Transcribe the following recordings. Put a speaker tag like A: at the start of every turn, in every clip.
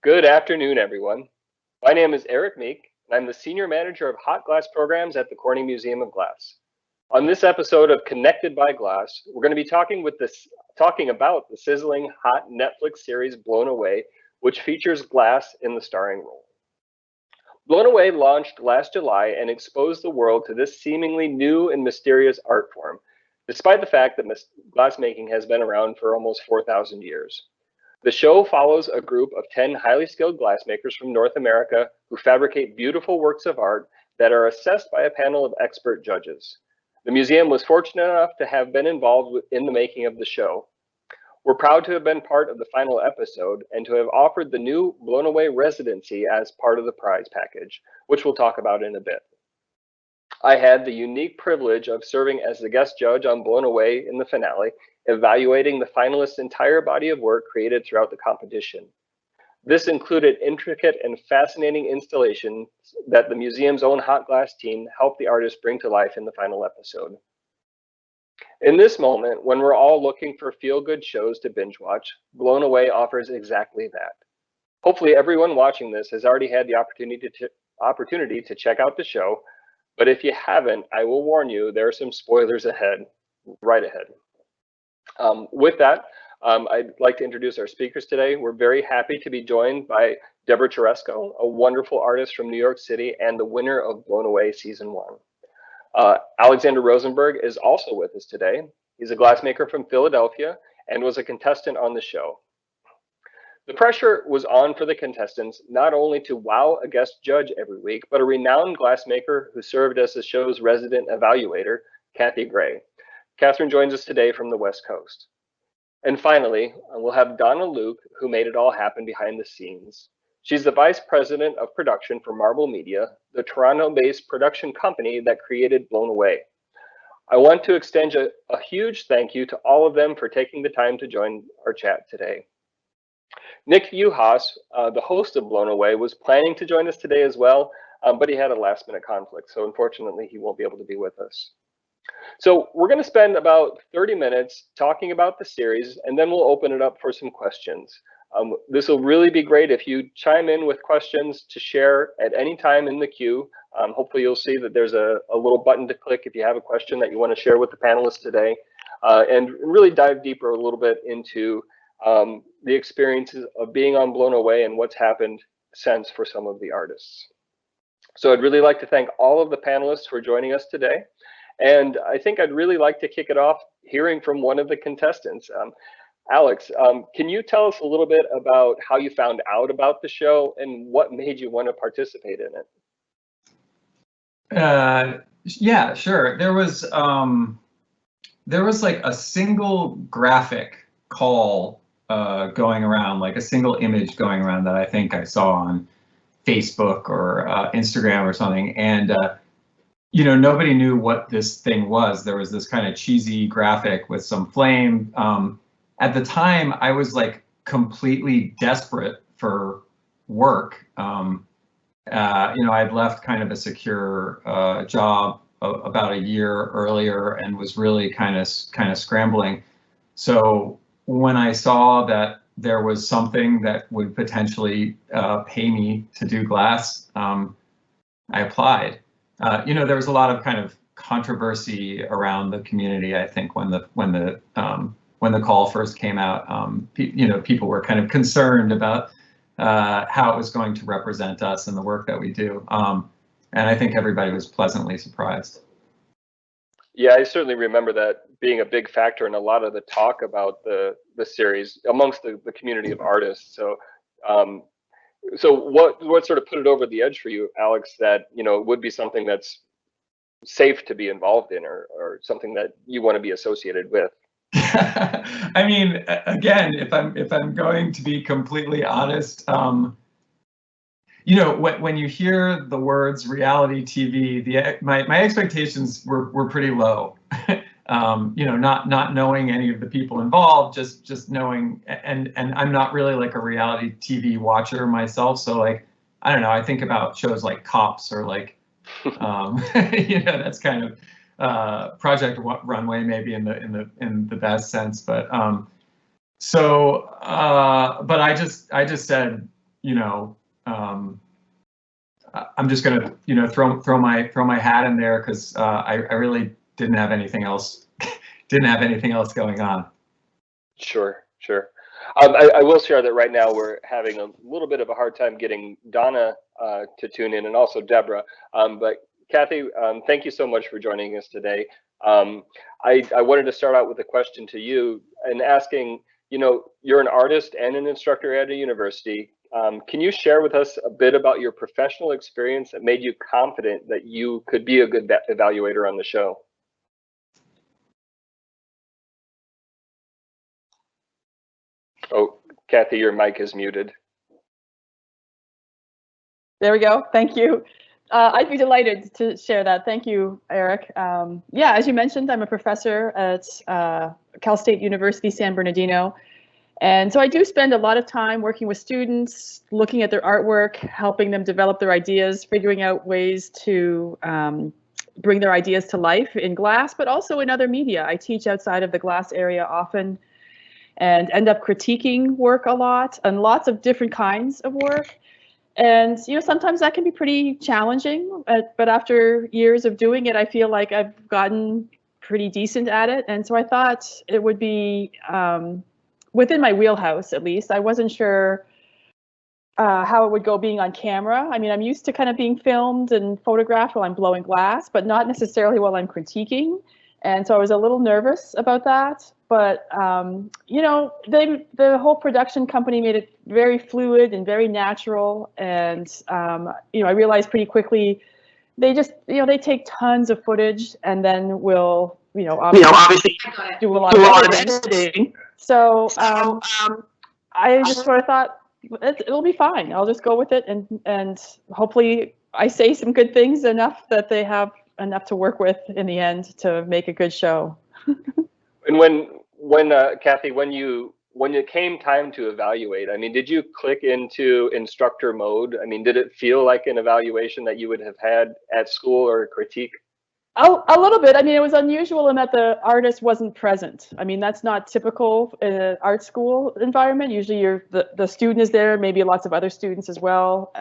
A: Good afternoon, everyone. My name is Eric Meek, and I'm the Senior Manager of Hot Glass Programs at the Corning Museum of Glass. On this episode of Connected by Glass, we're going to be talking about the sizzling hot Netflix series Blown Away, which features glass in the starring role. Blown Away launched last July and exposed the world to this seemingly new and mysterious art form, despite the fact that glassmaking has been around for almost 4,000 years. The show follows a group of 10 highly skilled glassmakers from North America who fabricate beautiful works of art that are assessed by a panel of expert judges. The museum was fortunate enough to have been involved in the making of the show. We're proud to have been part of the final episode and to have offered the new Blown Away residency as part of the prize package, which we'll talk about in a bit. I had the unique privilege of serving as the guest judge on Blown Away in the finale, evaluating the finalists' entire body of work created throughout the competition. This included intricate and fascinating installations that the museum's own hot glass team helped the artists bring to life in the final episode. In this moment, when we're all looking for feel-good shows to binge watch, Blown Away offers exactly that. Hopefully everyone watching this has already had the opportunity to check out the show, but if you haven't, I will warn you, there are some spoilers right ahead. With that, I'd like to introduce our speakers today. We're very happy to be joined by Deborah, a wonderful artist from New York City and the winner of Blown Away Season 1. Alexander Rosenberg is also with us today. He's a glassmaker from Philadelphia and was a contestant on the show. The pressure was on for the contestants not only to wow a guest judge every week, but a renowned glassmaker who served as the show's resident evaluator, Kathy Gray. Catherine joins us today from the West Coast. And finally, we'll have Donna Luke, who made it all happen behind the scenes. She's the Vice President of Production for Marble Media, the Toronto-based production company that created Blown Away. I want to extend a huge thank you to all of them for taking the time to join our chat today. Nick Uhas, the host of Blown Away, was planning to join us today as well, but he had a last-minute conflict, so unfortunately he won't be able to be with us. So we're going to spend about 30 minutes talking about the series, and then we'll open it up for some questions. This will really be great if you chime in with questions to share at any time in the queue. Hopefully you'll see that there's a little button to click if you have a question that you want to share with the panelists today, and really dive deeper a little bit into the experiences of being on Blown Away and what's happened since for some of the artists. So I'd really like to thank all of the panelists for joining us today. And I think I'd really like to kick it off hearing from one of the contestants. Alex, can you tell us a little bit about how you found out about the show and what made you want to participate in
B: it? Yeah, sure. There was like a single graphic call going around, like a single image going around that I think I saw on Facebook or Instagram or something, and you know, nobody knew what this thing was. There was this kind of cheesy graphic with some flame. At the time, I was like completely desperate for work. You know, I'd left kind of a secure job about a year earlier and was really kind of scrambling. So when I saw that there was something that would potentially pay me to do glass, I applied. You know, there was a lot of kind of controversy around the community. I think when the call first came out, you know, people were kind of concerned about how it was going to represent us and the work that we do. And I think everybody was pleasantly surprised.
A: Yeah, I certainly remember that being a big factor in a lot of the talk about the series amongst the community of artists. So. So what sort of put it over the edge for you, Alex, that, you know, would be something that's safe to be involved in or something that you want to be associated with?
B: I mean, again, if I'm going to be completely honest, you know, when you hear the words reality TV, my expectations were pretty low. You know, not knowing any of the people involved, just knowing, and I'm not really like a reality TV watcher myself, so like, I don't know, I think about shows like Cops or like, you know, that's kind of Project Runway maybe in the best sense, but but I just said, you know, I'm just gonna, you know, throw my hat in there because I really didn't have anything else going on.
A: Sure, sure. I will share that right now we're having a little bit of a hard time getting Donna to tune in, and also Deborah. But Kathy, thank you so much for joining us today. I wanted to start out with a question to you and asking, you know, you're an artist and an instructor at a university. Can you share with us a bit about your professional experience that made you confident that you could be a good evaluator on the show? Oh, Kathy, your mic is muted.
C: There we go. Thank you. I'd be delighted to share that. Thank you, Eric. Yeah, as you mentioned, I'm a professor at Cal State University, San Bernardino. And so I do spend a lot of time working with students, looking at their artwork, helping them develop their ideas, figuring out ways to bring their ideas to life in glass, but also in other media. I teach outside of the glass area often and end up critiquing work a lot and lots of different kinds of work. And, you know, sometimes that can be pretty challenging, but after years of doing it, I feel like I've gotten pretty decent at it. And so I thought it would be within my wheelhouse, at least. I wasn't sure how it would go being on camera. I mean, I'm used to kind of being filmed and photographed while I'm blowing glass, but not necessarily while I'm critiquing. And so I was a little nervous about that. But, you know, the whole production company made it very fluid and very natural. And, you know, I realized pretty quickly they just, you know, they take tons of footage and then will, you know, obviously do a lot of editing. So I just sort of thought it'll be fine. I'll just go with it. And hopefully I say some good things enough that they have enough to work with in the end to make a good show.
A: And when Kathy, when it came time to evaluate, I mean, did you click into instructor mode? I mean, did it feel like an evaluation that you would have had at school or critique?
C: A little bit. I mean, it was unusual in that the artist wasn't present. I mean, that's not typical in an art school environment. Usually the student is there, maybe lots of other students as well.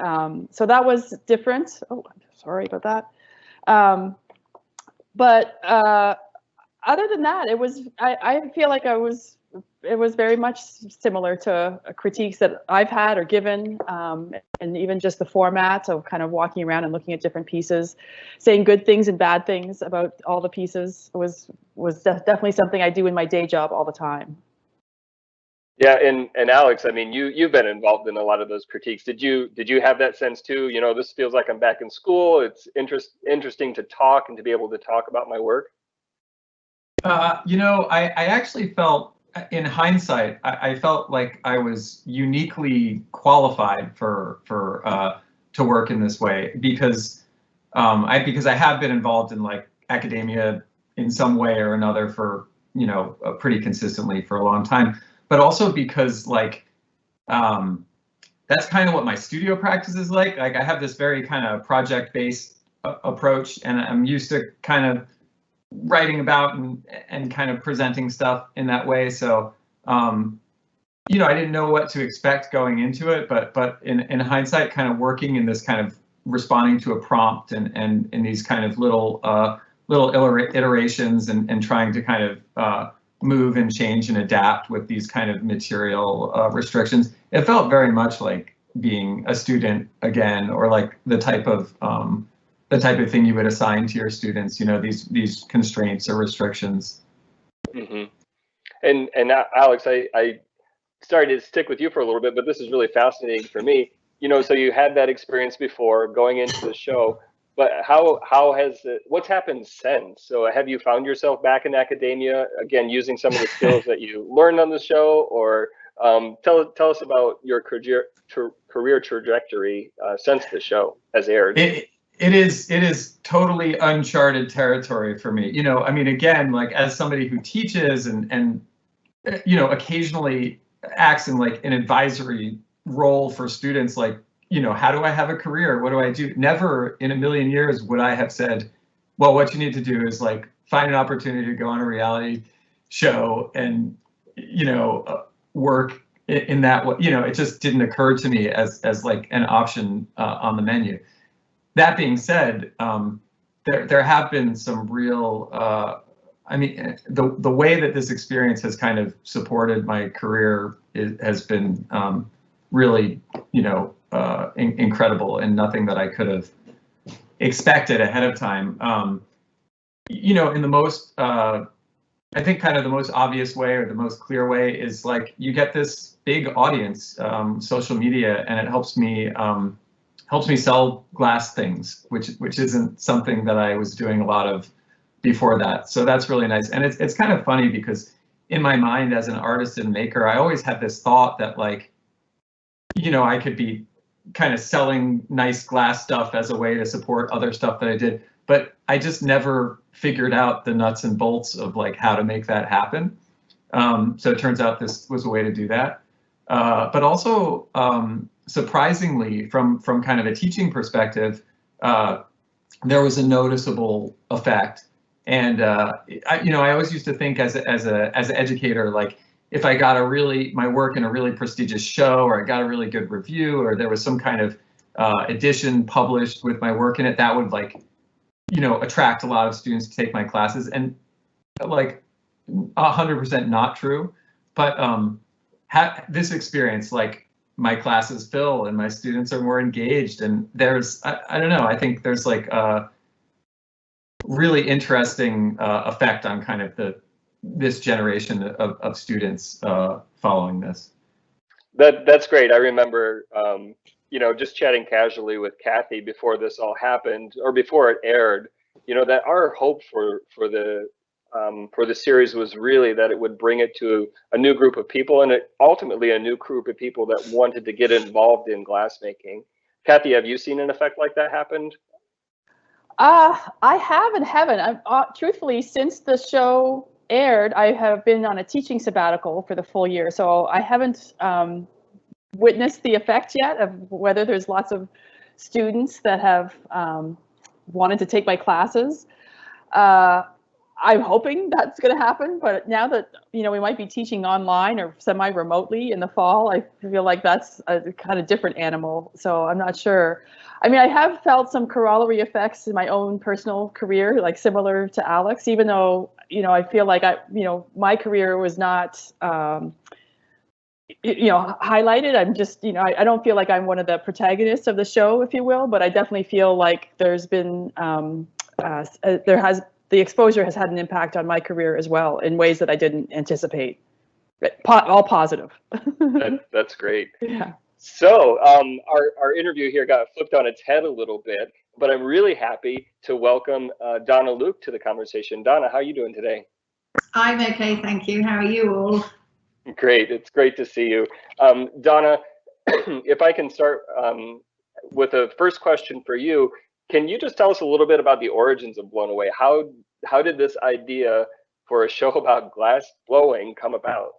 C: So that was different. Oh, sorry about that. But other than that, it was, I feel like it was very much similar to critiques that I've had or given, and even just the format of kind of walking around and looking at different pieces, saying good things and bad things about all the pieces was definitely something I do in my day job all the time.
A: Yeah, and Alex, I mean, you've been involved in a lot of those critiques. Did you have that sense too? You know, this feels like I'm back in school. It's interesting to talk and to be able to talk about my work.
B: You know, I actually felt, in hindsight, I felt like I was uniquely qualified to work in this way because I have been involved in like academia in some way or another for, you know, pretty consistently for a long time, but also because like that's kind of what my studio practice is like. Like I have this very kind of project-based approach, and I'm used to kind of writing about and kind of presenting stuff in that way. So, you know, I didn't know what to expect going into it, but in hindsight, kind of working in this kind of responding to a prompt and in these kind of little iterations and trying to kind of move and change and adapt with these kind of material restrictions, it felt very much like being a student again, or like the type of thing you would assign to your students, you know, these constraints or restrictions.
A: Mm-hmm. And Alex, I started to stick with you for a little bit, but this is really fascinating for me. You know, so you had that experience before going into the show, but what's happened since? So have you found yourself back in academia again, using some of the skills that you learned on the show, or tell us about your career trajectory since the show has aired?
B: It is totally uncharted territory for me. You know, I mean, again, like as somebody who teaches and you know, occasionally acts in like an advisory role for students, like, you know, how do I have a career? What do I do? Never in a million years would I have said, well, what you need to do is like find an opportunity to go on a reality show and, you know, work in that way, you know, it just didn't occur to me as like an option on the menu. That being said, there have been some real, I mean, the way that this experience has kind of supported my career has been really, you know, incredible, and nothing that I could have expected ahead of time. You know, in the most, I think kind of the most obvious way, or the most clear way, is like you get this big audience, social media, and it helps me sell glass things, which isn't something that I was doing a lot of before that. So that's really nice. And it's kind of funny because in my mind as an artist and maker, I always had this thought that, like, you know, I could be kind of selling nice glass stuff as a way to support other stuff that I did, but I just never figured out the nuts and bolts of like how to make that happen. So it turns out this was a way to do that. But also, surprisingly, from kind of a teaching perspective, there was a noticeable effect. And you know, I always used to think as an educator, like, if I got my work in a really prestigious show, or I got a really good review, or there was some kind of edition published with my work in it, that would, like, you know, attract a lot of students to take my classes. And like 100% not true. But this experience, like, my classes fill and my students are more engaged, and there's, I don't know, I think there's like a really interesting effect on kind of this generation of students following this.
A: That's great. I remember, you know, just chatting casually with Kathy before this all happened, or before it aired, you know, that our hope for the series was really that it would bring it to a new group of people, and ultimately a new group of people that wanted to get involved in glassmaking. Kathy, have you seen an effect like that happen?
C: I have and haven't. Truthfully, since the show aired, I have been on a teaching sabbatical for the full year, so I haven't witnessed the effect yet of whether there's lots of students that have wanted to take my classes. I'm hoping that's going to happen, but now that, you know, we might be teaching online or semi-remotely in the fall, I feel like that's a kind of different animal. So I'm not sure. I mean, I have felt some corollary effects in my own personal career, like similar to Alex, even though, you know, I feel like my career was not, you know, highlighted. I'm just, you know, I don't feel like I'm one of the protagonists of the show, if you will, but I definitely feel like there's been, the exposure has had an impact on my career as well in ways that I didn't anticipate. All positive.
A: That's great.
C: Yeah.
A: So our interview here got flipped on its head a little bit, but I'm really happy to welcome Donna Luke to the conversation. Donna, how are you doing today?
D: I'm okay, thank you. How are you all?
A: Great. It's great to see you. Donna, if I can start with a first question for you, can you just tell us a little bit about the origins of Blown Away? How did this idea for a show about glass blowing come about?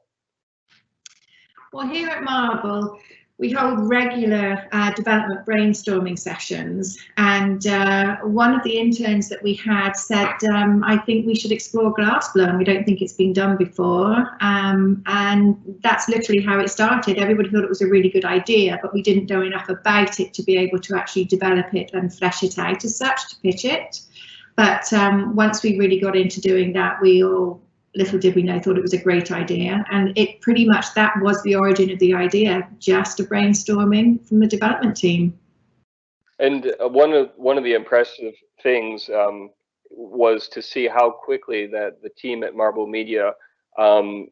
D: Well, here at Marble, we hold regular development brainstorming sessions, and one of the interns that we had said, I think we should explore glass blowing. We don't think it's been done before, and that's literally how it started. Everybody thought it was a really good idea, but we didn't know enough about it to be able to actually develop it and flesh it out as such, to pitch it. But once we really got into doing that, we all, little did we know, thought it was a great idea. And it pretty much, that was the origin of the idea, just a brainstorming from the development team.
A: And one of the impressive things was to see how quickly that the team at Marble Media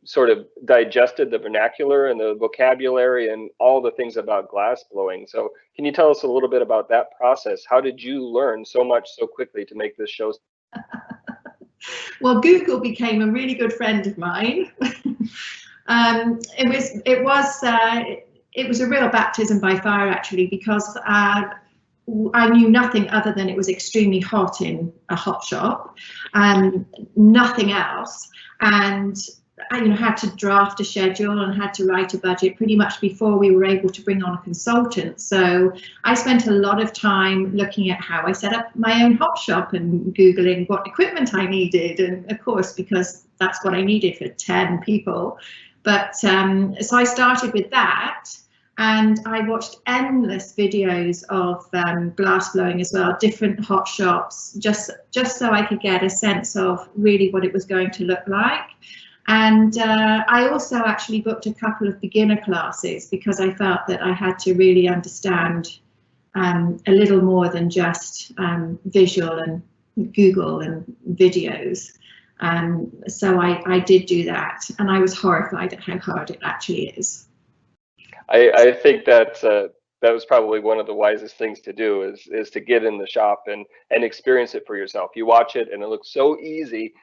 A: sort of digested the vernacular and the vocabulary and all the things about glass blowing. So can you tell us a little bit about that process? How did you learn so much so quickly to make this show?
D: Well, Google became a really good friend of mine. It was a real baptism by fire, actually, because I knew nothing other than it was extremely hot in a hot shop and nothing else. And I had to draft a schedule and had to write a budget pretty much before we were able to bring on a consultant. So I spent a lot of time looking at how I set up my own hot shop and Googling what equipment I needed. And of course, because that's what I needed for 10 people, But so I started with that, and I watched endless videos of glass blowing as well, different hot shops, just so I could get a sense of really what it was going to look like. And I also actually booked a couple of beginner classes because I felt that I had to really understand a little more than just visual and Google and videos. So I did do that, and I was horrified at how hard it actually is.
A: I think that that was probably one of the wisest things to do is to get in the shop and experience it for yourself. You watch it and it looks so easy,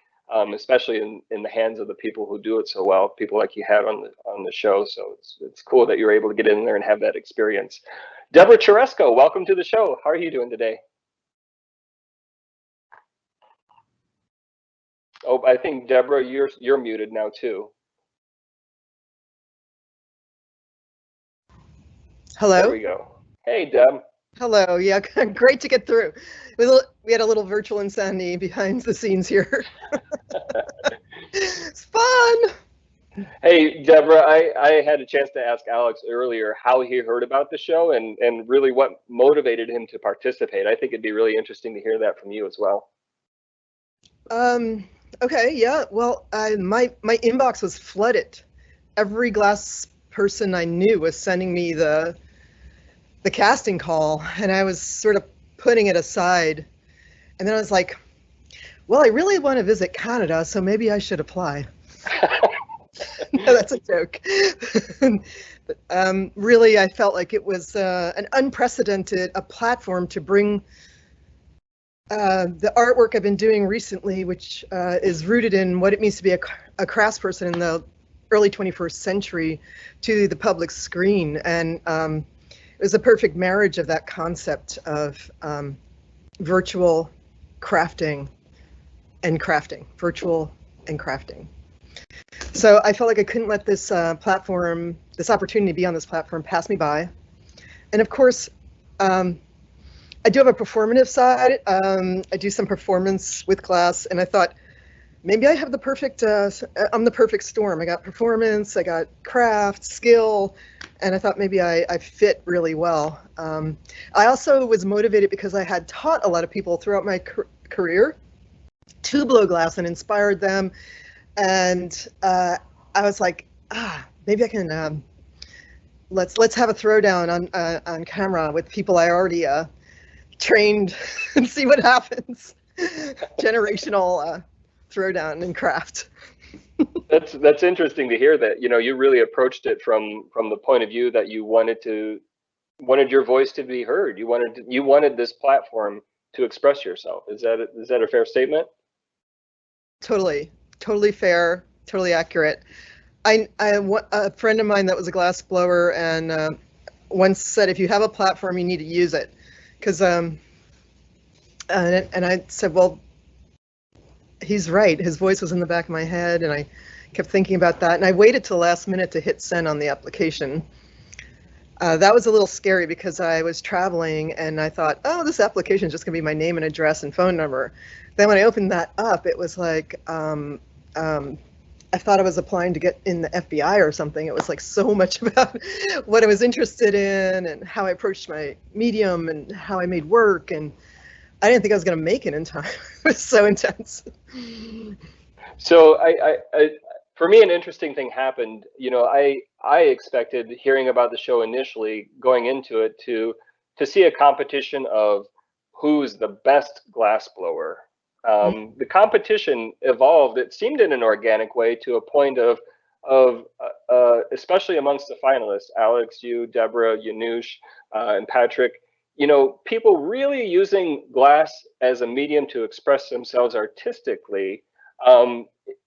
A: especially in the hands of the people who do it so well, people like you had on the show. So it's cool that you're able to get in there and have that experience. Deborah Cheresco, welcome to the show. How are you doing today? Oh, I think Deborah, you're muted now too.
E: Hello.
A: There we go. Hey, Deb.
E: Hello. Yeah, great to get through. We had a little virtual insanity behind the scenes here. It's fun.
A: Hey, Deborah, I had a chance to ask Alex earlier how he heard about the show and really what motivated him to participate. I think it'd be really interesting to hear that from you as well.
E: Okay, yeah, well, my inbox was flooded. Every glass person I knew was sending me the casting call, and I was sort of putting it aside. And then I was like, well, I really want to visit Canada, so maybe I should apply. No, that's a joke. But, really, I felt like it was an unprecedented platform to bring the artwork I've been doing recently, which is rooted in what it means to be a craftsperson in the early 21st century, to the public screen. And it was a perfect marriage of that concept of virtual crafting and crafting, virtual and crafting. So I felt like I couldn't let this platform, this opportunity to be on this platform, pass me by. And of course, I do have a performative side. I do some performance with glass, and I thought maybe I have the perfect, I'm the perfect storm. I got performance, I got craft, skill, and I thought maybe I fit really well. I also was motivated because I had taught a lot of people throughout my career to blow glass and inspired them. And I was like, maybe I can, let's have a throwdown on camera with people I already trained and see what happens. Generational throwdown in craft.
A: That's interesting to hear that, you know, you really approached it from the point of view that you wanted your voice to be heard. You wanted this platform to express yourself. Is that a fair statement? Totally
E: fair, totally accurate. A friend of mine that was a glass blower and once said, if you have a platform, you need to use it. Because and I said, well, he's right. His voice was in the back of my head, and I kept thinking about that. And I waited till the last minute to hit send on the application. That was a little scary because I was traveling, and I thought, oh, this application is just going to be my name and address and phone number. Then when I opened that up, it was like I thought I was applying to get in the FBI or something. It was like so much about what I was interested in and how I approached my medium and how I made work. And I didn't think I was going to make it in time. It was so intense.
A: So for me, an interesting thing happened. You know, I expected, hearing about the show initially, going into it, to see a competition of who's the best glass blower. The competition evolved, it seemed, in an organic way to a point of especially amongst the finalists, Alex, you, Deborah, Yanush, and Patrick, you know, people really using glass as a medium to express themselves artistically.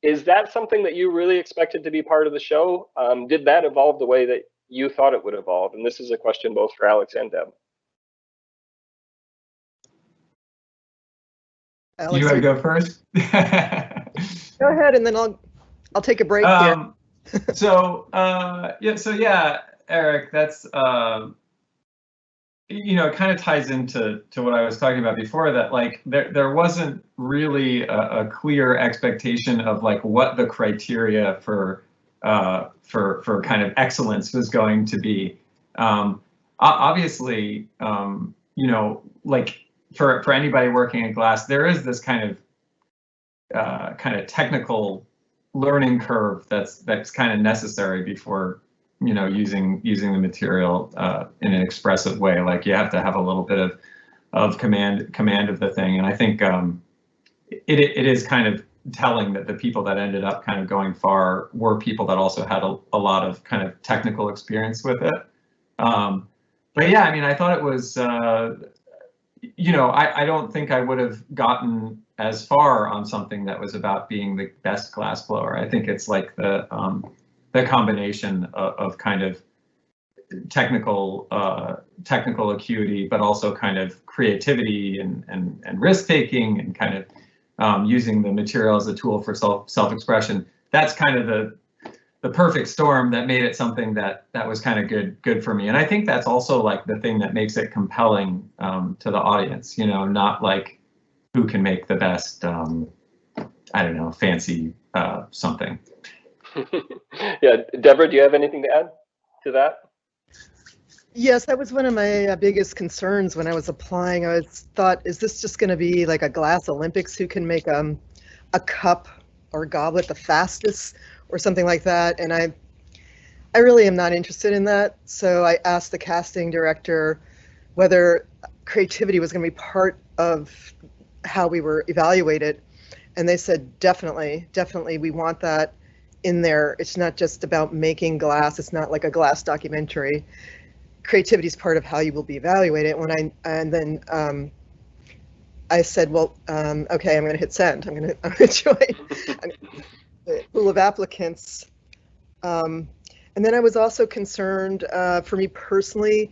A: Is that something that you really expected to be part of the show? Did that evolve the way that you thought it would evolve? And this is a question both for Alex and Deb.
B: Alex, you want to go first?
E: Go ahead, and then I'll take a break here.
B: Yeah, Eric, that's you know, it kind of ties into what I was talking about before, that like there wasn't really a clear expectation of like what the criteria for for kind of excellence was going to be. Obviously, you know, like for anybody working in glass, there is this kind of technical learning curve that's kind of necessary before, you know, using the material in an expressive way. Like you have to have a little bit of command of the thing, and I think it is kind of telling that the people that ended up kind of going far were people that also had a lot of kind of technical experience with it. But yeah, I mean, I thought it was, you know, I don't think I would have gotten as far on something that was about being the best glass blower. I think it's like the combination of kind of technical acuity, but also kind of creativity and risk taking and kind of using the material as a tool for self-expression. That's kind of the perfect storm that made it something that was kind of good for me. And I think that's also like the thing that makes it compelling to the audience, you know, not like who can make the best, I don't know, fancy something.
A: Yeah, Deborah, do you have anything to add to that?
E: Yes, that was one of my biggest concerns when I was applying. I thought, is this just going to be like a glass Olympics? Who can make a cup or goblet the fastest or something like that? And I really am not interested in that. So I asked the casting director whether creativity was going to be part of how we were evaluated. And they said, definitely, we want that in there. It's not just about making glass. It's not like a glass documentary. Creativity is part of how you will be evaluated. And then I said, well, okay, I'm going to hit send. I'm going to join the pool of applicants. And then I was also concerned, for me personally,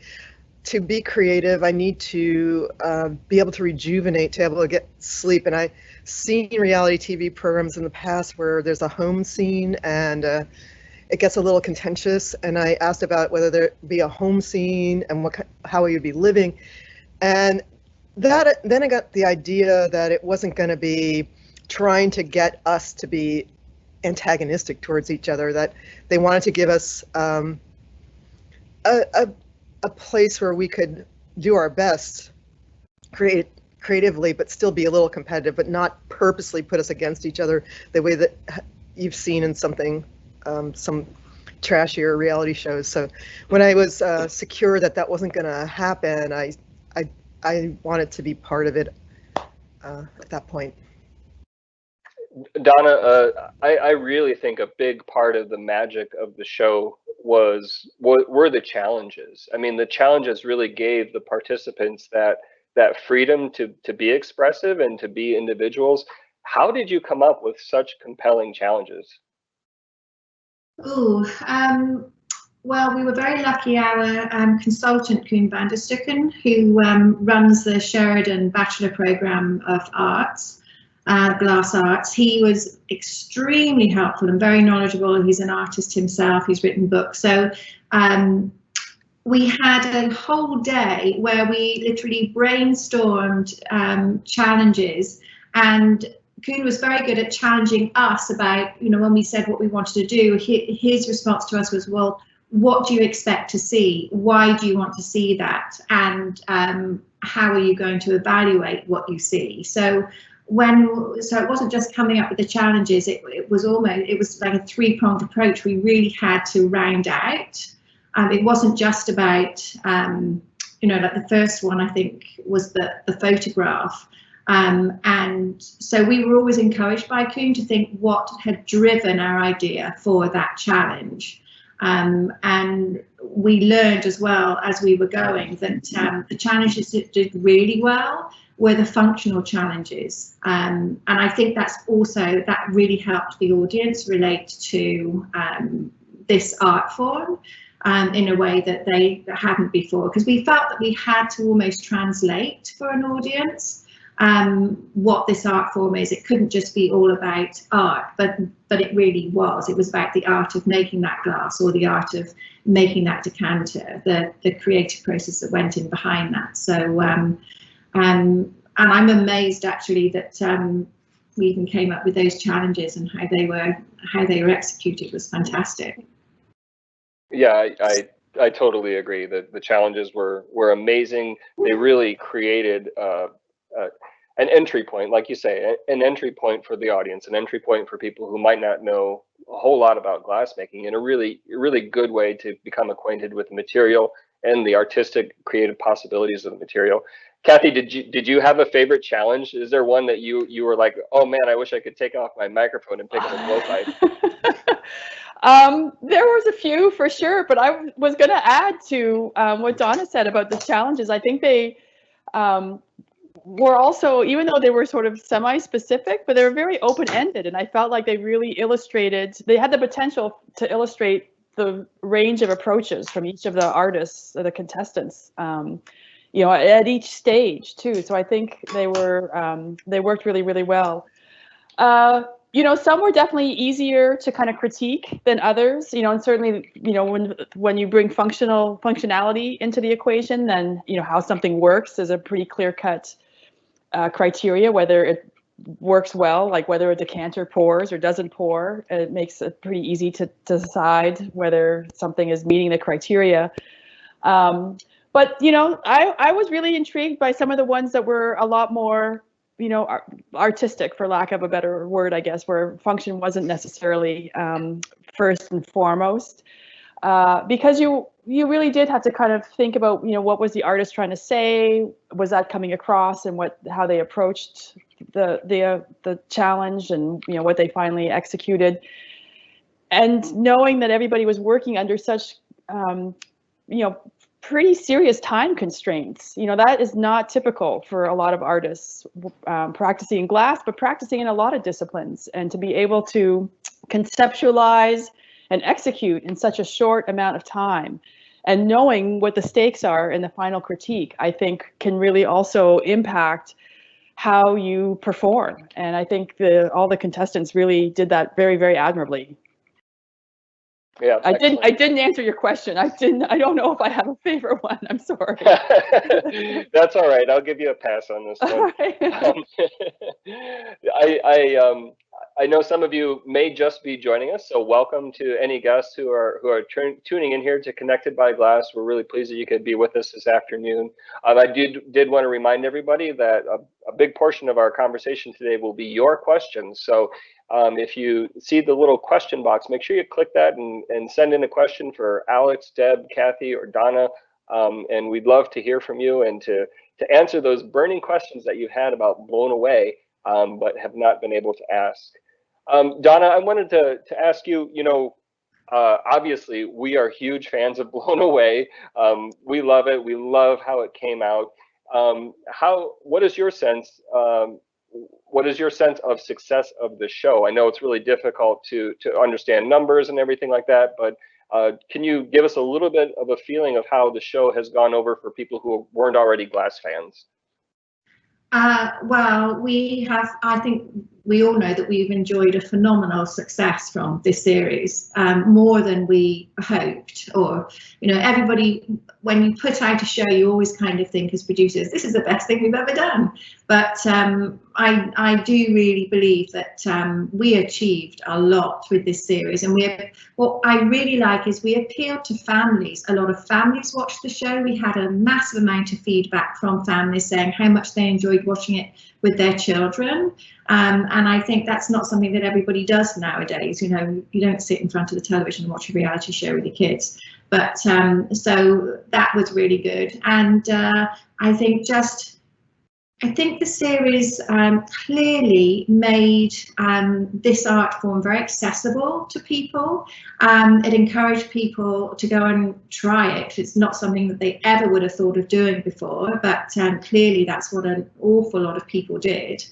E: to be creative, I need to be able to rejuvenate, to be able to get sleep. And I've seen reality TV programs in the past where there's a home scene and it gets a little contentious. And I asked about whether there be a home scene and how we would be living. And then I got the idea that it wasn't going to be trying to get us to be antagonistic towards each other, that they wanted to give us a place where we could do our best creatively, but still be a little competitive, but not purposely put us against each other the way that you've seen in something, some trashier reality shows. So when I was secure that that wasn't going to happen, I wanted to be part of it at that point.
A: Donna, I really think a big part of the magic of the show were the challenges. I mean, the challenges really gave the participants that freedom to be expressive and to be individuals. How did you come up with such compelling challenges?
D: Well, we were very lucky. Our consultant, Koen van der Stukken, who runs the Sheridan Bachelor Program of Arts, Glass Arts, he was extremely helpful and very knowledgeable. He's an artist himself. He's written books. So we had a whole day where we literally brainstormed challenges, and Koen was very good at challenging us about, you know, when we said what we wanted to do, his response to us was, well, what do you expect to see? Why do you want to see that? And how are you going to evaluate what you see? So it wasn't just coming up with the challenges, it was like a three-pronged approach. We really had to round out. It wasn't just about, you know, like the first one I think was the photograph. And so we were always encouraged by Koen to think what had driven our idea for that challenge. And we learned as well as we were going that the challenges that did really well were the functional challenges. And I think that really helped the audience relate to this art form in a way that they hadn't before, because we felt that we had to almost translate for an audience what this art form is. It couldn't just be all about art, but it really was. It was about the art of making that glass, or the art of making that decanter, the creative process that went in behind that. So and I'm amazed actually that we even came up with those challenges and how they were executed was fantastic.
A: Yeah, I totally agree that the challenges were amazing. They really created an entry point, like you say, an entry point for the audience, an entry point for people who might not know a whole lot about glassmaking, and a really good way to become acquainted with the material and the artistic, creative possibilities of the material. Kathy, did you have a favorite challenge? Is there one that you were like, oh man, I wish I could take off my microphone and pick up a blowpipe?
C: There was a few for sure, but I was going to add to what Donna said about the challenges. I think they were also, even though they were sort of semi-specific, but they were very open-ended, and I felt like they really illustrated, they had the potential to illustrate the range of approaches from each of the artists or the contestants, you know, at each stage too. So I think they worked really, really well. You know, some were definitely easier to kind of critique than others, you know, and certainly, you know, when you bring functionality into the equation, then, you know, how something works is a pretty clear-cut criteria, whether it works well, like whether a decanter pours or doesn't pour. It makes it pretty easy to decide whether something is meeting the criteria. But, you know, I was really intrigued by some of the ones that were a lot more, you know, artistic, for lack of a better word, I guess, where function wasn't necessarily first and foremost, because you really did have to kind of think about, you know, what was the artist trying to say? Was that coming across, and how they approached the challenge, and, you know, what they finally executed, and knowing that everybody was working under such, you know, pretty serious time constraints. You know, that is not typical for a lot of artists practicing in glass, but practicing in a lot of disciplines, and to be able to conceptualize and execute in such a short amount of time, and knowing what the stakes are in the final critique, I think can really also impact how you perform. And I think all the contestants really did that very, very admirably.
A: Yeah,
C: I didn't answer your question. I don't know if I have a favorite one. I'm sorry.
A: That's all right. I'll give you a pass on this one. I know some of you may just be joining us, so welcome to any guests who are tuning in here to Connected by Glass. We're really pleased that you could be with us this afternoon. I did want to remind everybody that a big portion of our conversation today will be your questions. So if you see the little question box, make sure you click that and send in a question for Alex, Deb, Kathy, or Donna, and we'd love to hear from you and to answer those burning questions that you had about Blown Away, but have not been able to ask. Donna, I wanted to ask you, you know, obviously we are huge fans of Blown Away. We love it. We love how it came out. What is your sense? What is your sense of success of the show? I know it's really difficult to understand numbers and everything like that, but can you give us a little bit of a feeling of how the show has gone over for people who weren't already Glass fans?
D: Well, I think we all know that we've enjoyed a phenomenal success from this series, more than we hoped. Or, you know, everybody, when you put out a show, you always kind of think as producers, this is the best thing we've ever done. But I do really believe that we achieved a lot with this series. And what I really like is we appealed to families. A lot of families watched the show. We had a massive amount of feedback from families saying how much they enjoyed watching it with their children. And I think that's not something that everybody does nowadays. You know, you don't sit in front of the television and watch a reality show with your kids. But so that was really good. And I think the series clearly made this art form very accessible to people. It encouraged people to go and try it. It's not something that they ever would have thought of doing before, but clearly that's what an awful lot of people did.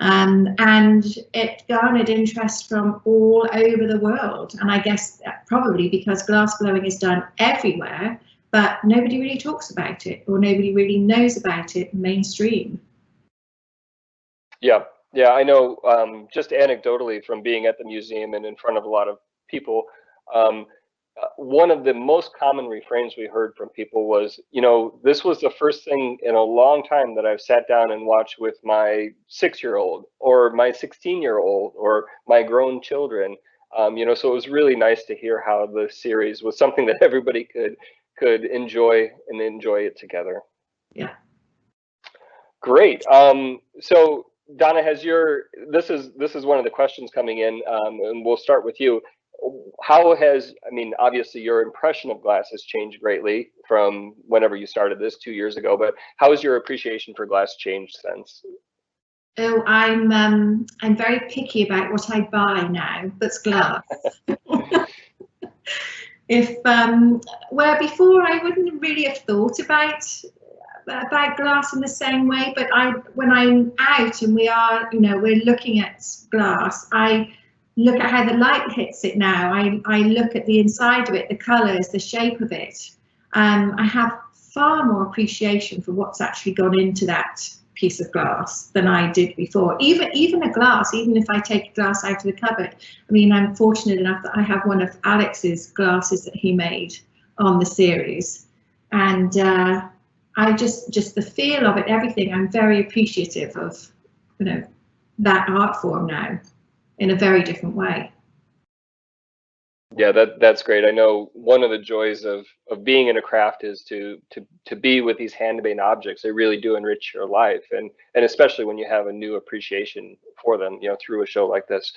D: And it garnered interest from all over the world. And I guess probably because glassblowing is done everywhere, but nobody really talks about it, or nobody really knows about it mainstream.
A: Yeah, I know, just anecdotally from being at the museum and in front of a lot of people, one of the most common refrains we heard from people was, you know, this was the first thing in a long time that I've sat down and watched with my 6-year-old or my 16-year-old or my grown children. You know, so it was really nice to hear how the series was something that everybody could enjoy and enjoy it together.
D: Yeah.
A: Great. So Donna, this is one of the questions coming in, and we'll start with you. How has, I mean, obviously your impression of glass has changed greatly from whenever you started this 2 years ago, but how has your appreciation for glass changed since?
D: Oh, I'm very picky about what I buy now that's glass. If where before I wouldn't really have thought about glass in the same way, but when I'm out and we are, you know, we're looking at glass, I look at how the light hits it now. I look at the inside of it, the colours, the shape of it. I have far more appreciation for what's actually gone into that piece of glass than I did before. Even a glass, even if I take a glass out of the cupboard. I mean, I'm fortunate enough that I have one of Alex's glasses that he made on the series, and I just the feel of it, everything. I'm very appreciative of, you know, that art form now in a very different way.
A: Yeah, that's great. I know one of the joys of being in a craft is to be with these handmade objects. They really do enrich your life, and especially when you have a new appreciation for them, you know, through a show like this.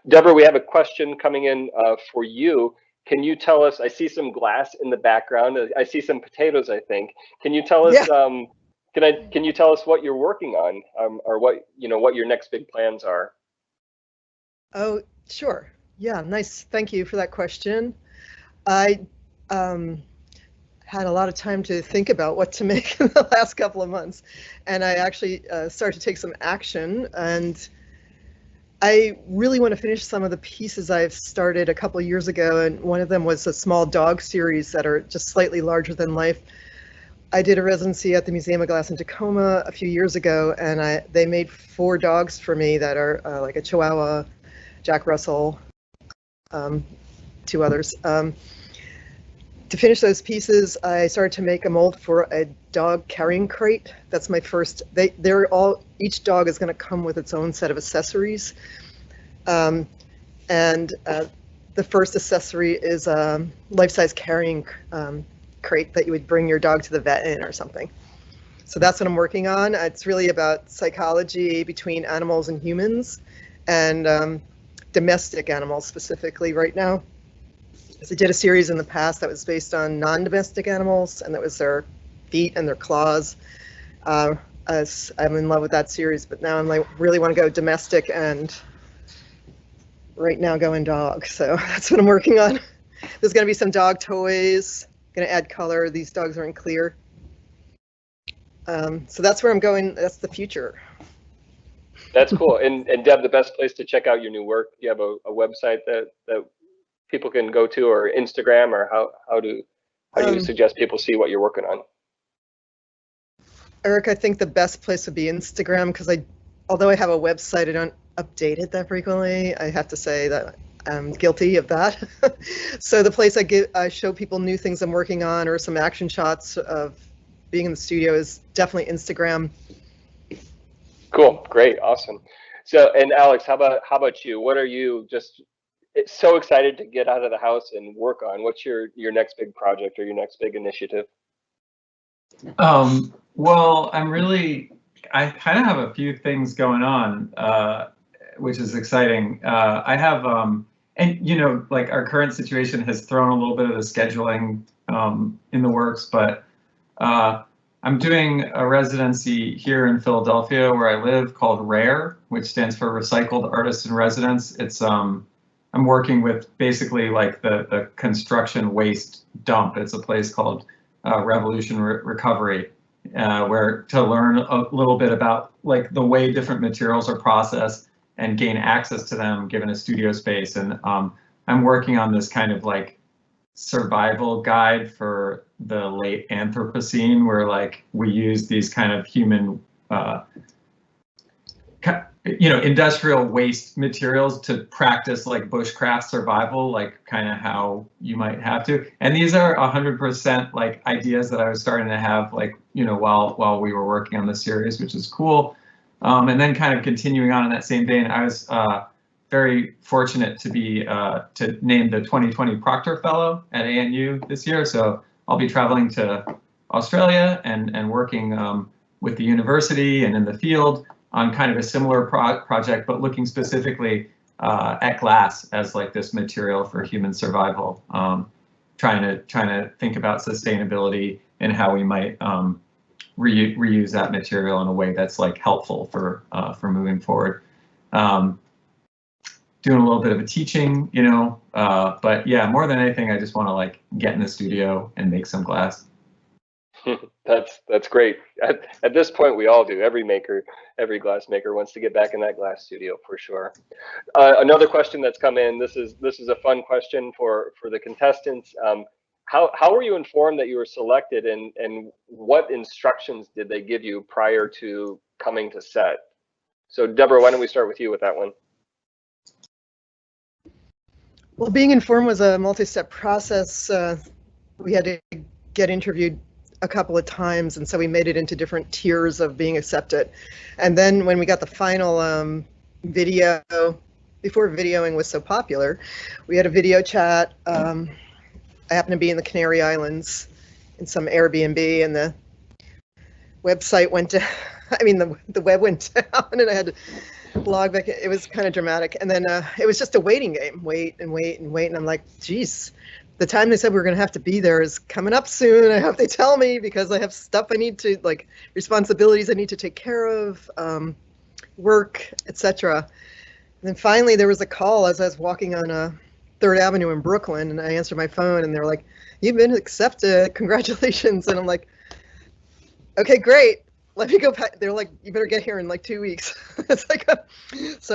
A: Deborah, we have a question coming in for you. Can you tell us? I see some glass in the background. I see some potatoes, I think. Can you tell us?
E: Yeah.
A: Can you tell us what you're working on, or what, you know, what your next big plans are?
E: Oh, sure. Yeah, nice. Thank you for that question. I had a lot of time to think about what to make in the last couple of months, and I actually started to take some action, and I really want to finish some of the pieces I've started a couple of years ago, and one of them was a small dog series that are just slightly larger than life. I did a residency at the Museum of Glass in Tacoma a few years ago, and they made 4 dogs for me that are like a Chihuahua, Jack Russell, 2 others. To finish those pieces, I started to make a mold for a dog carrying crate. That's my first. Each dog is going to come with its own set of accessories, and the first accessory is a life-size carrying crate that you would bring your dog to the vet in or something. So that's what I'm working on. It's really about psychology between animals and humans, and domestic animals specifically right now. So I did a series in the past that was based on non-domestic animals, and that was their feet and their claws. I'm in love with that series, but now I'm like really want to go domestic, and right now going dog. So that's what I'm working on. There's going to be some dog toys. Going to add color. These dogs are in clear. So that's where I'm going. That's the future.
A: That's cool. And Deb, the best place to check out your new work, do you have a website that people can go to, or Instagram, or how do you suggest people see what you're working on?
E: Eric, I think the best place would be Instagram, because although I have a website, I don't update it that frequently. I have to say that I'm guilty of that. So the place I show people new things I'm working on, or some action shots of being in the studio, is definitely Instagram.
A: Cool, great, awesome. So, and Alex, how about you? What are you so excited to get out of the house and work on? What's your next big project or your next big initiative?
B: Well, I kind of have a few things going on, which is exciting. I have, and you know, like our current situation has thrown a little bit of the scheduling in the works, but I'm doing a residency here in Philadelphia where I live called RARE, which stands for Recycled Artists in Residence. It's I'm working with basically like the construction waste dump. It's a place called Revolution Recovery, where to learn a little bit about like the way different materials are processed and gain access to them given a studio space. And I'm working on this kind of like survival guide for the late Anthropocene, where like we use these kind of human industrial waste materials to practice like bushcraft survival, like kind of how you might have to. And these are 100% like ideas that I was starting to have like, while we were working on the series, which is cool. And then kind of continuing on in that same vein, I was very fortunate to be named the 2020 Proctor Fellow at ANU this year. So I'll be traveling to Australia and working with the university and in the field on kind of a similar project, but looking specifically at glass as like this material for human survival. Trying to think about sustainability and how we might reuse that material in a way that's like helpful for moving forward. Doing a little bit of a teaching, but yeah, more than anything, I just want to like get in the studio and make some glass.
A: That's great. At this point, we all do. Every glass maker wants to get back in that glass studio for sure. Another question that's come in. This is a fun question for the contestants. How were you informed that you were selected, and what instructions did they give you prior to coming to set? So Deborah, why don't we start with you with that one?
E: Well, being informed was a multi-step process. We had to get interviewed a couple of times, and so we made it into different tiers of being accepted. And then when we got the final video, before videoing was so popular, we had a video chat. I happened to be in the Canary Islands in some Airbnb, and the website went down. I mean, the web went down, and I had to log back. It was kind of dramatic. And then it was just a waiting game, wait and wait and wait. And I'm like, geez, the time they said we were going to have to be there is coming up soon. I hope they tell me, because I have stuff I need to, like, responsibilities I need to take care of, work, etc. And then finally there was a call as I was walking on 3rd Avenue in Brooklyn, and I answered my phone, and they're like, "You've been accepted, congratulations." And I'm like, okay, great. Let me go back. They're like, "You better get here in like 2 weeks." It's like, so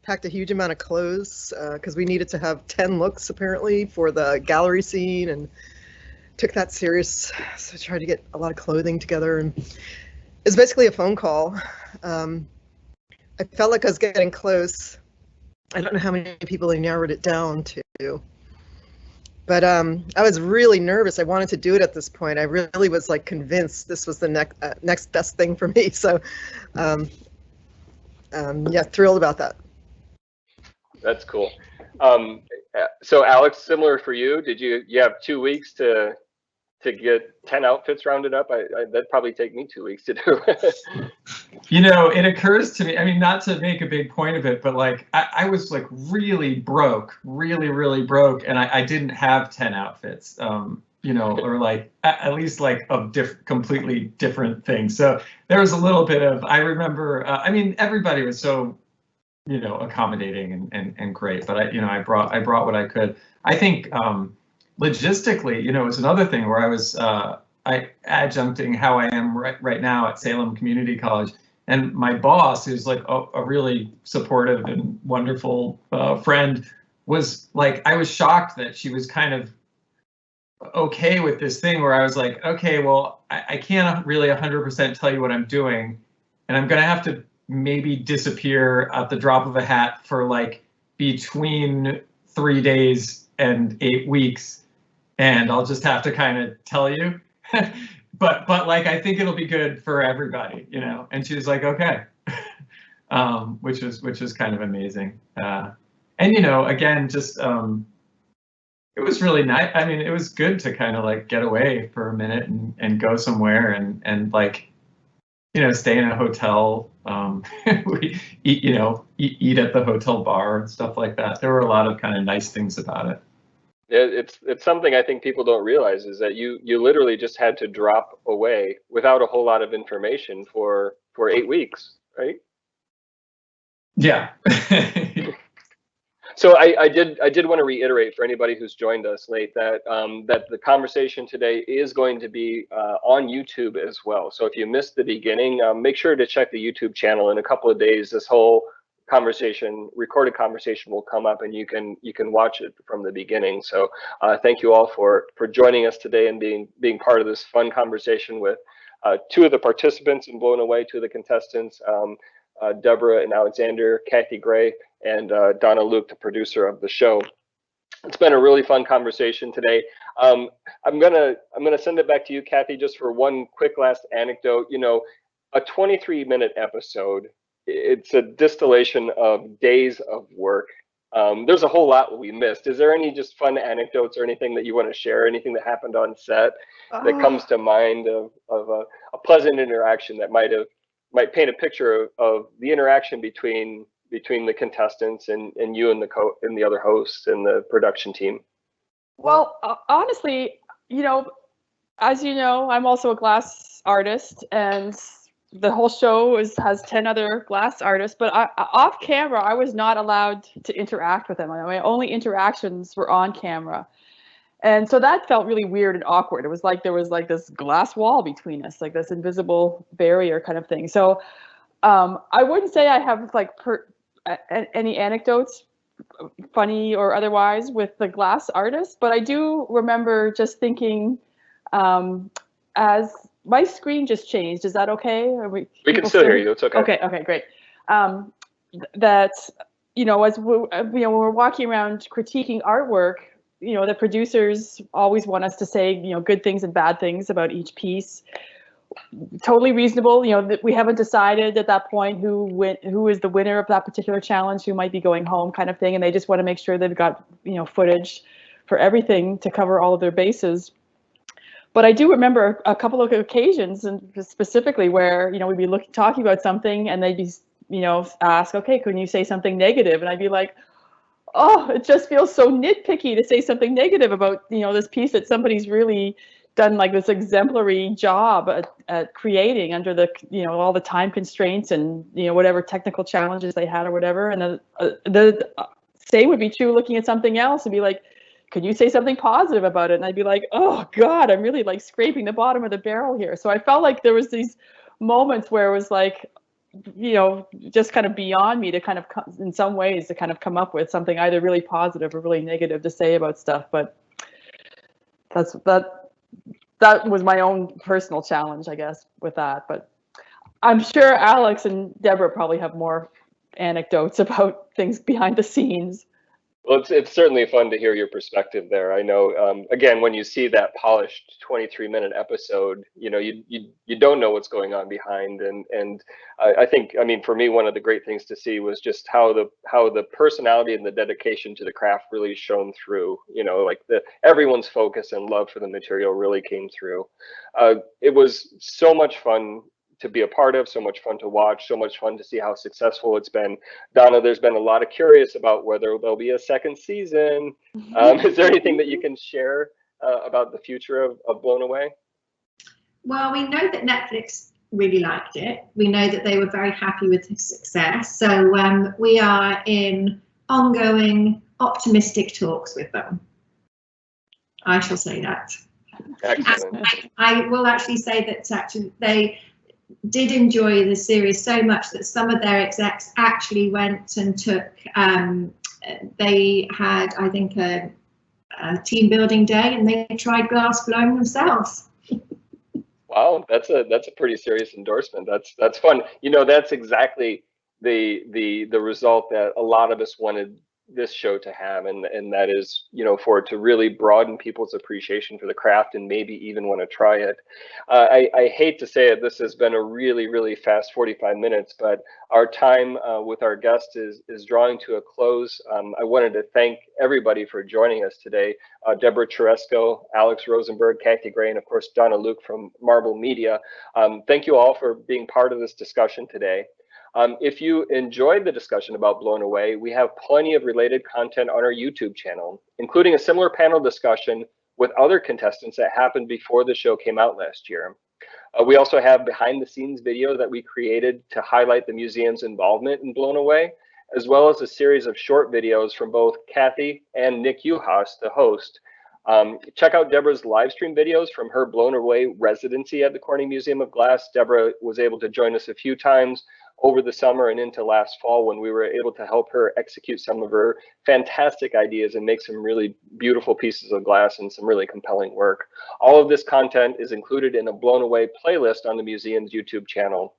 E: packed a huge amount of clothes because we needed to have 10 looks apparently for the gallery scene, and took that serious. So I tried to get a lot of clothing together, and it's basically a phone call. I felt like I was getting close. I don't know how many people they narrowed it down to. But I was really nervous. I wanted to do it at this point. I really was like convinced this was the next best thing for me. So yeah, thrilled about that.
A: That's cool. So Alex, similar for you, did you have 2 weeks to get 10 outfits rounded up? That'd probably take me 2 weeks to do.
B: It occurs to me, I mean, not to make a big point of it, but like I was like really broke, really broke, and I didn't have 10 outfits, or like at least like of completely different things. So there was a little bit of, I remember, I mean, everybody was so, accommodating and great, but I brought what I could. I think logistically, it was another thing where I was adjuncting how I am right now at Salem Community College. And my boss, who's like a really supportive and wonderful friend, was like, I was shocked that she was kind of okay with this thing where I was like, okay, well, I can't really 100% tell you what I'm doing, and I'm gonna have to maybe disappear at the drop of a hat for like between 3 days and 8 weeks, and I'll just have to kind of tell you. But like, I think it'll be good for everybody, and she was like, okay. Which is kind of amazing. And again, just it was really nice. I mean, it was good to kind of like get away for a minute and go somewhere and like, stay in a hotel, we eat at the hotel bar and stuff like that. There were a lot of kind of nice things about it.
A: It's something I think people don't realize, is that you literally just had to drop away without a whole lot of information for 8 weeks, right?
B: Yeah.
A: So I did want to reiterate for anybody who's joined us late that that the conversation today is going to be on YouTube as well. So if you missed the beginning, make sure to check the YouTube channel. In a couple of days, this whole recorded conversation will come up, and you can watch it from the beginning. So thank you all for joining us today and being part of this fun conversation with 2 of the participants and blown away 2 of the contestants. Deborah and Alexander, Kathy Gray, and Donna Luke, the producer of the show. It's been a really fun conversation today. I'm gonna send it back to you, Kathy, just for one quick last anecdote. You know, a 23-minute episode, it's a distillation of days of work. There's a whole lot we missed. Is there any just fun anecdotes or anything that you want to share? Anything that happened on set that comes to mind of a pleasant interaction that might paint a picture of the interaction between the contestants and you and the other hosts and the production team?
C: Well, honestly, you know, as you know, I'm also a glass artist, and the whole show has 10 other glass artists, but off camera, I was not allowed to interact with them. My only interactions were on camera. And so that felt really weird and awkward. It was like there was like this glass wall between us, like this invisible barrier kind of thing. So I wouldn't say I have like any anecdotes, funny or otherwise, with the glass artists, but I do remember just thinking, as my screen just changed. Is that okay?
A: We can still hear you. It's okay.
C: Okay, great. That, you know, as we, you know, when we're walking around critiquing artwork, you know, the producers always want us to say, you know, good things and bad things about each piece. Totally reasonable. You know, that we haven't decided at that point who is the winner of that particular challenge, who might be going home, kind of thing, and they just want to make sure they've got, you know, footage for everything to cover all of their bases. But I do remember a couple of occasions, and specifically where, you know, we'd be talking about something, and they'd be, you know, ask, okay, can you say something negative? And I'd be like, oh, it just feels so nitpicky to say something negative about, you know, this piece that somebody's really done like this exemplary job at creating under the, you know, all the time constraints and, you know, whatever technical challenges they had or whatever. And the same would be true looking at something else and be like, could you say something positive about it? And I'd be like, oh God, I'm really like scraping the bottom of the barrel here. So I felt like there was these moments where it was like, you know, just kind of beyond me to kind of in some ways to kind of come up with something either really positive or really negative to say about stuff. But that was my own personal challenge, I guess, with that. But I'm sure Alex and Deborah probably have more anecdotes about things behind the scenes.
A: Well, it's certainly fun to hear your perspective there. I know, again, when you see that polished 23-minute episode, you know, you don't know what's going on behind, and I think, I mean, for me, one of the great things to see was just how the personality and the dedication to the craft really shone through. You know, like everyone's focus and love for the material really came through. It was so much fun to be a part of, so much fun to watch, so much fun to see how successful it's been. Donna, there's been a lot of curious about whether there'll be a second season. Is there anything that you can share about the future of Blown Away?
D: Well, we know that Netflix really liked it. We know that they were very happy with the success. So we are in ongoing optimistic talks with them. I shall say that.
A: Excellent.
D: I will actually say that actually they did enjoy the series so much that some of their execs actually went and took, they had, I think, a team building day, and they tried glass blowing themselves.
A: Wow, that's a pretty serious endorsement. That's fun. You know, that's exactly the result that a lot of us wanted this show to have, and that is, you know, for it to really broaden people's appreciation for the craft and maybe even want to try it. I hate to say it, this has been a really fast 45 minutes, but our time with our guest is drawing to a close. I wanted to thank everybody for joining us today. Deborah Cheresco, Alex Rosenberg, Kathy Gray, and of course Donna Luke from Marble Media. Thank you all for being part of this discussion today. If you enjoyed the discussion about Blown Away, we have plenty of related content on our YouTube channel, including a similar panel discussion with other contestants that happened before the show came out last year. We also have behind the scenes video that we created to highlight the museum's involvement in Blown Away, as well as a series of short videos from both Kathy and Nick Uhas, the host. Check out Deborah's live stream videos from her Blown Away residency at the Corning Museum of Glass. Deborah was able to join us a few times over the summer and into last fall when we were able to help her execute some of her fantastic ideas and make some really beautiful pieces of glass and some really compelling work. All of this content is included in a Blown Away playlist on the museum's YouTube channel.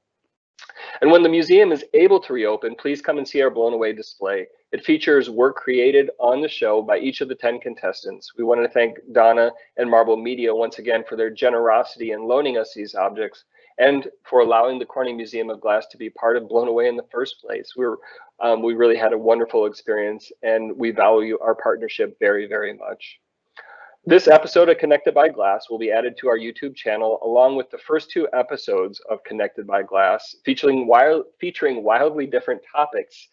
A: And when the museum is able to reopen, please come and see our Blown Away display. It features work created on the show by each of the 10 contestants. We want to thank Donna and Marble Media once again for their generosity in loaning us these objects and for allowing the Corning Museum of Glass to be part of Blown Away in the first place. We really had a wonderful experience, and we value our partnership very, very much. This episode of Connected by Glass will be added to our YouTube channel along with the first 2 episodes of Connected by Glass, featuring wildly different topics.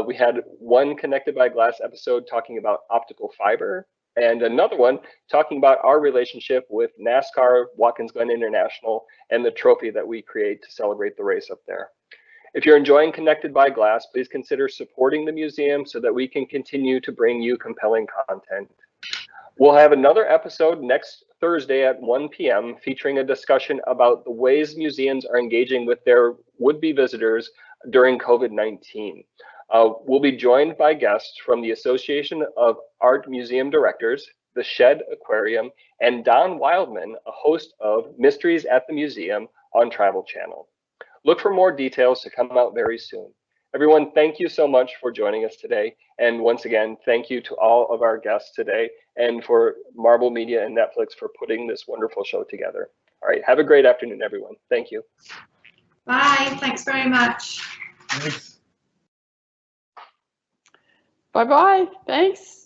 A: We had one Connected by Glass episode talking about optical fiber, and another one talking about our relationship with NASCAR, Watkins Glen International, and the trophy that we create to celebrate the race up there. If you're enjoying Connected by Glass, please consider supporting the museum so that we can continue to bring you compelling content. We'll have another episode next Thursday at 1 p.m. featuring a discussion about the ways museums are engaging with their would-be visitors during COVID-19. We'll be joined by guests from the Association of Art Museum Directors, the Shed Aquarium, and Don Wildman, a host of Mysteries at the Museum on Travel Channel. Look for more details to come out very soon. Everyone, thank you so much for joining us today. And once again, thank you to all of our guests today and for Marble Media and Netflix for putting this wonderful show together. All right, have a great afternoon, everyone. Thank you.
D: Bye, thanks very much.
B: Thanks.
C: Bye-bye, thanks.